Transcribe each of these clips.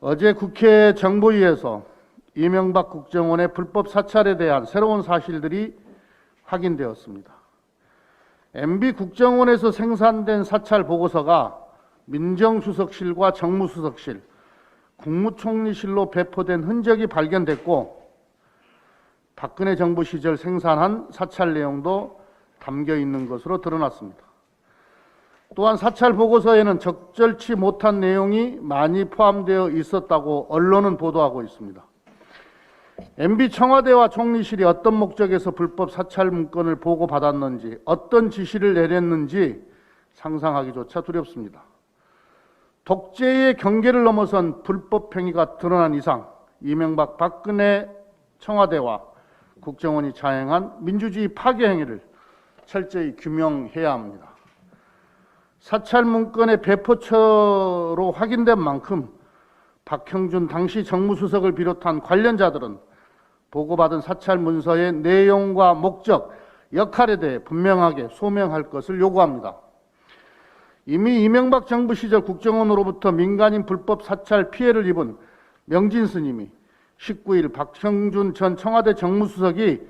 어제 국회 정보위에서 이명박 국정원의 불법 사찰에 대한 새로운 사실들이 확인되었습니다. MB 국정원에서 생산된 사찰 보고서가 민정수석실과 정무수석실, 국무총리실로 배포된 흔적이 발견됐고 박근혜 정부 시절 생산한 사찰 내용도 담겨 있는 것으로 드러났습니다. 또한 사찰 보고서에는 적절치 못한 내용이 많이 포함되어 있었다고 언론은 보도하고 있습니다. MB 청와대와 총리실이 어떤 목적에서 불법 사찰 문건을 보고받았는지, 어떤 지시를 내렸는지 상상하기조차 두렵습니다. 독재의 경계를 넘어선 불법 행위가 드러난 이상 이명박 박근혜 청와대와 국정원이 자행한 민주주의 파괴 행위를 철저히 규명해야 합니다. 사찰 문건의 배포처로 확인된 만큼 박형준 당시 정무수석을 비롯한 관련자들은 보고받은 사찰 문서의 내용과 목적, 역할에 대해 분명하게 소명할 것을 요구합니다. 이미 이명박 정부 시절 국정원으로부터 민간인 불법 사찰 피해를 입은 명진 스님이 19일 박형준 전 청와대 정무수석이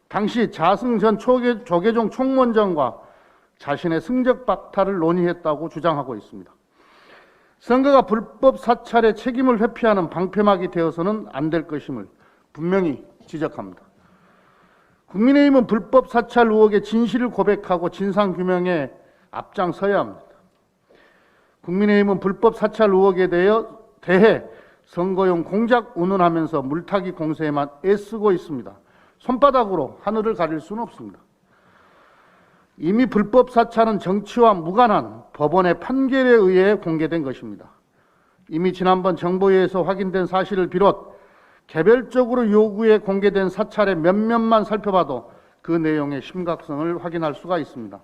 당시 자승 전 조계종 총무원장과 자신의 승적 박탈을 논의했다고 주장하고 있습니다. 선거가 불법 사찰의 책임을 회피하는 방패막이 되어서는 안 될 것임을 분명히 지적합니다. 국민의힘은 불법 사찰 의혹의 진실을 고백하고 진상규명에 앞장서야 합니다. 국민의힘은 불법 사찰 의혹에 대해 선거용 공작 운운하면서 물타기 공세에만 애쓰고 있습니다. 손바닥으로 하늘을 가릴 수는 없습니다. 이미 불법 사찰은 정치와 무관한 법원의 판결에 의해 공개된 것입니다. 이미 지난번 정보위에서 확인된 사실을 비롯 개별적으로 요구해 공개된 사찰의 몇몇만 살펴봐도 그 내용의 심각성을 확인할 수가 있습니다.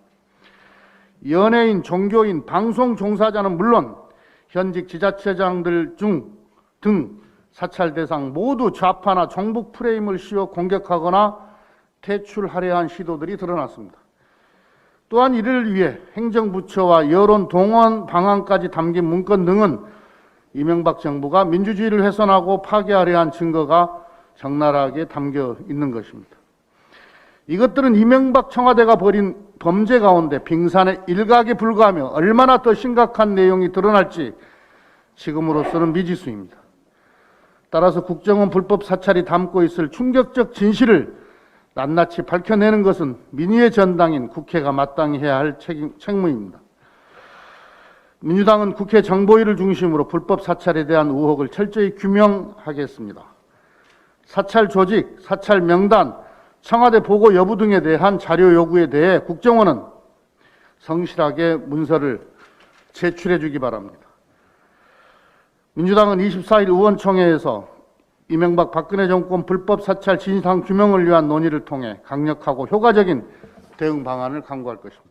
연예인, 종교인, 방송 종사자는 물론 현직 지자체장들 등 사찰 대상 모두 좌파나 정북 프레임을 씌워 공격하거나 퇴출하려 한 시도들이 드러났습니다. 또한 이를 위해 행정부처와 여론 동원 방안까지 담긴 문건 등은 이명박 정부가 민주주의를 훼손하고 파괴하려 한 증거가 적나라하게 담겨 있는 것입니다. 이것들은 이명박 청와대가 벌인 범죄 가운데 빙산의 일각에 불과하며 얼마나 더 심각한 내용이 드러날지 지금으로서는 미지수입니다. 따라서 국정원 불법 사찰이 담고 있을 충격적 진실을 낱낱이 밝혀내는 것은 민의의 전당인 국회가 마땅히 해야 할 책무입니다. 민주당은 국회 정보위를 중심으로 불법 사찰에 대한 의혹을 철저히 규명하겠습니다. 사찰 조직, 사찰 명단, 청와대 보고 여부 등에 대한 자료 요구에 대해 국정원은 성실하게 문서를 제출해 주기 바랍니다. 민주당은 24일 의원총회에서 이명박 박근혜 정권 불법 사찰 진상 규명을 위한 논의를 통해 강력하고 효과적인 대응 방안을 강구할 것입니다.